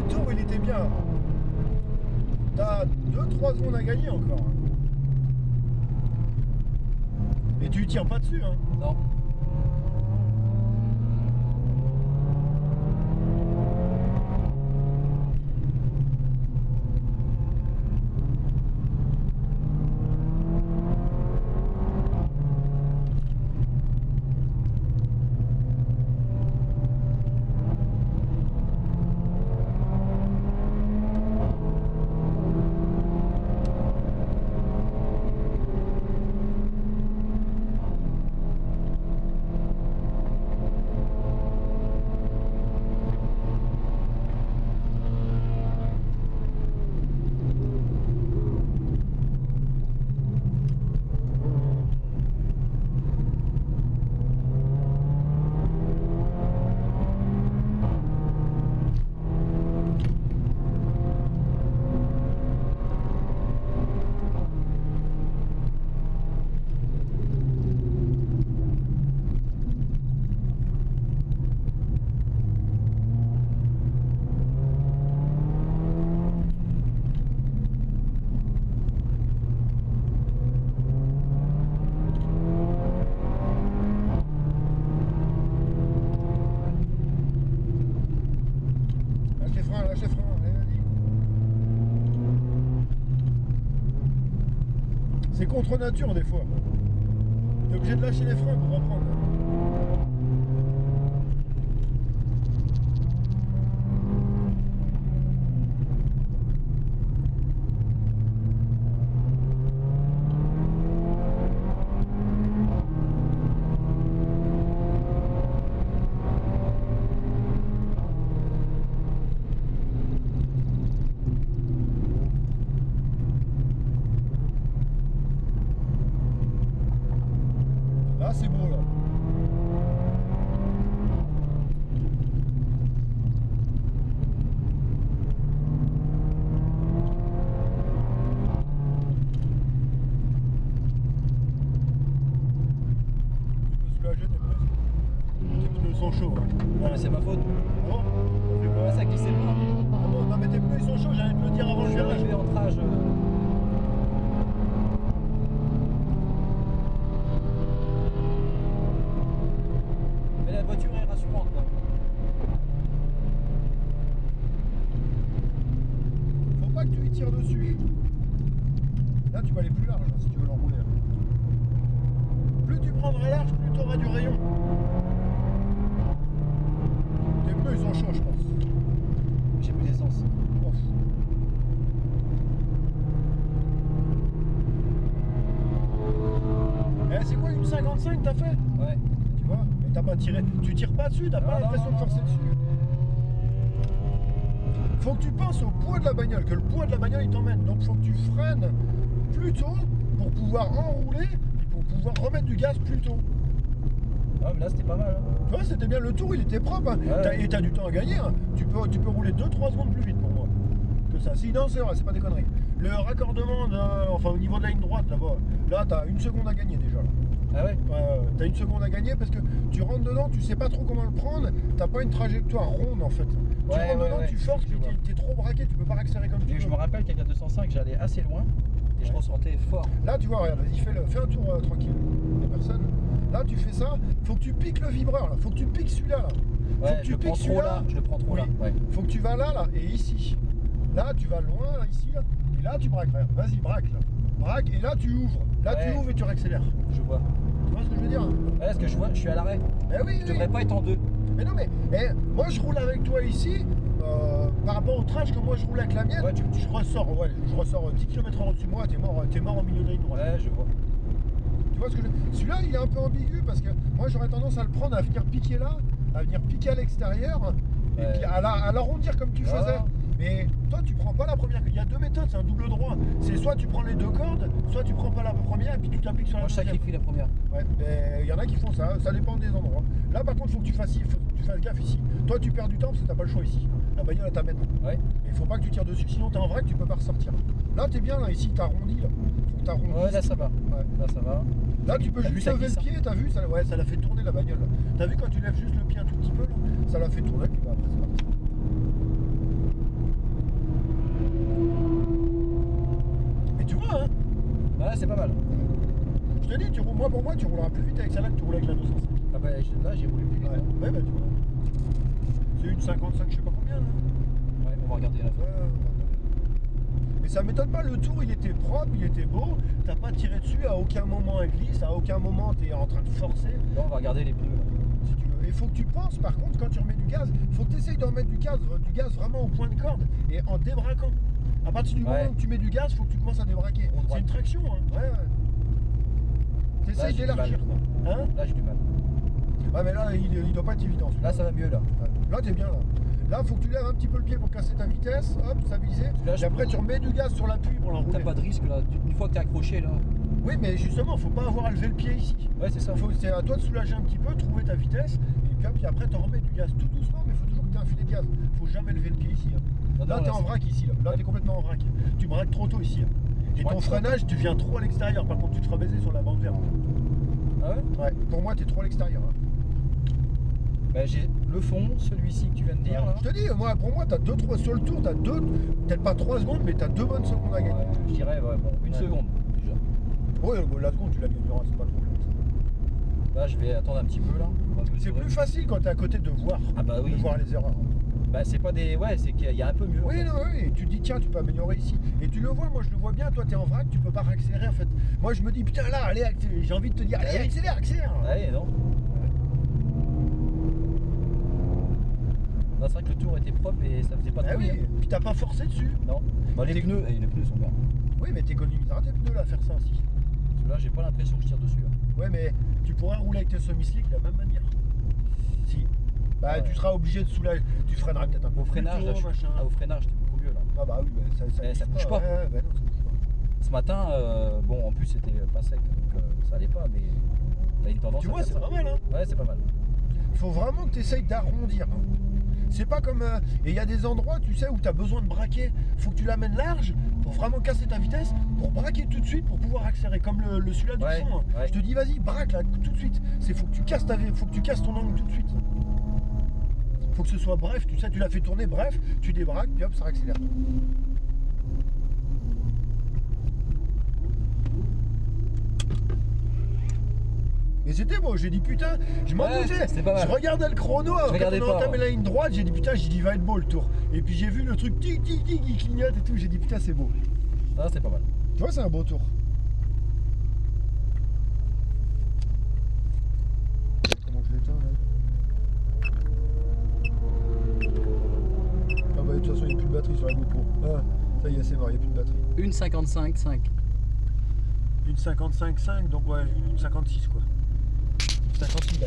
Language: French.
tour, il était bien. T'as 2-3 secondes à gagner encore. Et tu tires pas dessus, hein. Non. Lâche les freins, allez, vas-y. C'est contre nature des fois. T'es obligé de lâcher les freins pour reprendre. Là, c'est beau, là. Tu peux soulager tes pneus sont chauds. Hein. Non, mais c'est ma faute. Ah bon? Ça fait quoi? Ah, ça glissait pas. Ah bon? Non, mais tes pneus ils sont chauds, j'allais te le dire avant Je le suis virage. arrivé en trage. Mais la voiture est rassurante, quoi. Faut pas que tu y tires dessus. Là, tu vas aller plus large hein, si tu veux l'enrouler. Plus tu prendras large, plus tu auras du rayon. Tes pneus ils sont chauds, je pense. J'ai plus d'essence. Ouf. Eh, c'est quoi une 55 t'as fait? Ouais. Tu vois? Mais t'as pas tiré. Tu tires pas dessus, t'as pas Non, l'impression non, de forcer non. dessus. Faut que tu penses au poids de la bagnole, que le poids de la bagnole il t'emmène. Donc faut que tu freines plus tôt pour pouvoir enrouler et pour pouvoir remettre du gaz plus tôt. Ah, mais là, c'était pas mal. Hein. Tu vois, c'était bien, le tour il était propre. Hein. Ouais. Et t'as du temps à gagner. Hein. Tu peux rouler 2-3 secondes plus vite pour moi. Que ça. Si, non, c'est vrai, c'est pas des conneries. Le raccordement, enfin au niveau de la ligne droite là-bas, là t'as une seconde à gagner déjà. Là. Ah ouais? T'as une seconde à gagner parce que tu rentres dedans, tu sais pas trop comment le prendre, t'as pas une trajectoire ronde en fait. Tu Ouais, rentres dedans, ouais, tu forces, je puis vois. t'es trop braqué, tu peux pas accélérer comme tu Et veux. je me rappelle qu'avec la 205, j'allais assez loin et je Ouais. ressentais fort. Là tu vois, regarde, vas-y, fais un tour tranquille, y'a personne. Là tu fais ça, faut que tu piques le vibreur là, faut que tu piques celui-là là. Faut Ouais, que je le prends trop là, je le prends trop Oui. là. Ouais. Faut que tu vas là et ici. Là tu vas loin, là, ici, là, et là tu braques, regarde, vas-y, braque là. Braque et là tu ouvres. Là Ouais. tu ouvres et tu réaccélères. Je vois. Tu vois ce que je veux dire? Ouais, ce que je vois, je suis à l'arrêt. Eh oui, Je devrais pas être en deux. Mais non, mais moi je roule avec toi ici, par rapport au trash que moi je roule avec la mienne, Ouais, je ressors 10 km/h au-dessus de moi, t'es mort au milieu de la ligne droite. Ouais, je vois. Tu vois ce que je... Celui-là il est un peu ambigu parce que moi j'aurais tendance à le prendre, à venir piquer là, à venir piquer à l'extérieur, et Ouais. puis à l'arrondir comme tu Ah. faisais. Mais toi tu prends pas la première, il y a deux méthodes, c'est un double droit. C'est soit tu prends les deux cordes, soit tu prends pas la première et puis tu t'appliques sur la Moi, je deuxième. sacrifie la première. Ouais, mais il y en a qui font ça, ça dépend des endroits. Là par contre faut que tu fasses gaffe ici. Toi tu perds du temps parce que t'as pas le choix ici. La bagnole elle t'amène. Ouais. Mais il faut pas que tu tires dessus, sinon t'es en vrac, tu peux pas ressortir. Là t'es bien là, ici t'as arrondi là. Faut que t'arrondisses. Ouais, là, ça va. Ouais. Là, ça va. Là tu peux T'as vu, juste ça lever le glisse, hein. pied, t'as vu, ça, ouais, ça l'a fait tourner la bagnole là. T'as vu quand tu lèves juste le pied un tout petit peu là, ça l'a fait tourner, puis bah, après c'est parti. pas mal. Je te dis, pour moi, tu rouleras plus vite avec celle-là que tu roules avec la 205. Ah bah là, j'ai roulé plus vite. Ouais, bah tu vois. C'est une 55, je sais pas combien là. Ouais, on va regarder la Ouais, on va regarder. Mais ça m'étonne pas, le tour il était propre, il était beau, t'as pas tiré dessus, à aucun moment elle glisse, à aucun moment t'es en train de forcer. Là, on va regarder les pneus. Si tu veux. Il faut que tu penses par contre quand tu remets du gaz, il faut que tu essayes de remettre du gaz vraiment au point de corde et en débraquant. À partir du moment où tu mets du gaz, il faut que tu commences à débraquer. C'est une traction, hein. Ouais. T'essayes d'élargir quoi. Hein? Là j'ai du mal. Ah mais là il doit pas être évident. Là ça va mieux là. Ouais. Là t'es bien là. Là faut que tu lèves un petit peu le pied pour casser ta vitesse, hop, stabiliser. Et après tu remets du gaz sur l'appui pour l'enrouler. T'as pas de risque là, une fois que t'es accroché là. Oui mais justement faut pas avoir à lever le pied ici. Ouais c'est ça. C'est à toi de soulager un petit peu, trouver ta vitesse, et puis après t'en remets du gaz tout doucement, mais il faut toujours que tu aies un filet de gaz. Faut jamais lever le pied ici. Hein. Là t'es en vrac ici, là t'es complètement en vrac. Tu braques trop tôt ici. Et ton freinage, tu viens trop à l'extérieur, par contre tu te feras baiser sur la bande verte. Ah ouais? Ouais, pour moi t'es trop à l'extérieur. Hein. Bah, j'ai le fond, celui-ci que tu viens de dire là. Je te dis, pour moi, t'as 2-3 sur le tour, peut-être pas 3 secondes, mais t'as 2 bonnes secondes à gagner. Ouais, je dirais, une seconde déjà. Ouais, la seconde, tu la gagneras, c'est pas le problème. Là, je vais attendre un petit peu là. C'est plus facile quand t'es à côté de voir. Ah bah oui. De voir les erreurs. Bah, c'est pas des. Ouais, c'est qu'il y a un peu mieux. Oui, non, oui, tu te dis, tiens, tu peux améliorer ici. Et tu le vois, moi je le vois bien, toi t'es en vrac, tu peux pas accélérer en fait. Moi je me dis, putain, là, allez, j'ai envie de te dire, allez, accélère. Ouais, non. Là, c'est vrai que le tour était propre et ça faisait pas de bruit. Oui, puis t'as pas forcé dessus. Non. Bah, les pneus sont bien. Oui, mais t'économiseras tes pneus là à faire ça aussi. Parce que là, j'ai pas l'impression que je tire dessus. Hein. Ouais, mais tu pourras rouler avec tes semi-slick de la même manière. Si. Bah, ouais. Tu seras obligé de soulager. Tu freineras peut-être un peu. Au freinage, là, au freinage, c'était beaucoup mieux là. Ah, bah oui, bah, ça bouge pas. Ouais, bah non, ça bouge pas. Ce matin, bon, en plus, c'était pas sec, donc ça allait pas, mais t'as une tendance. Tu vois, c'est pas mal, hein. Ouais, c'est pas mal. Il faut vraiment que tu essayes d'arrondir. C'est pas comme. Et il y a des endroits, tu sais, où tu as besoin de braquer. Faut que tu l'amènes large pour vraiment casser ta vitesse, pour braquer tout de suite, pour pouvoir accélérer. Comme le celui-là du fond. Hein. Ouais. Je te dis, vas-y, braque là, tout de suite. Faut que tu casses faut que tu casses ton angle tout de suite. Faut que ce soit bref, tu sais, tu l'as fait tourner, bref, tu débraques, puis hop, ça accélère. Et c'était beau, j'ai dit putain, je m'en doutais, je regardais le chrono, quand on a entamé la ligne droite, j'ai dit putain, il va être beau le tour. Et puis j'ai vu le truc tic tic tic qui clignote et tout, j'ai dit putain c'est beau. Ah c'est pas mal. Tu vois c'est un beau tour. Comment je l'éteins là? Ah bah de toute façon il n'y a plus de batterie sur la GoPro. Ah, ça y est c'est mort, il n'y a plus de batterie. Une 55.5. Une 55.5, donc ouais, une 56 quoi. 56, bah,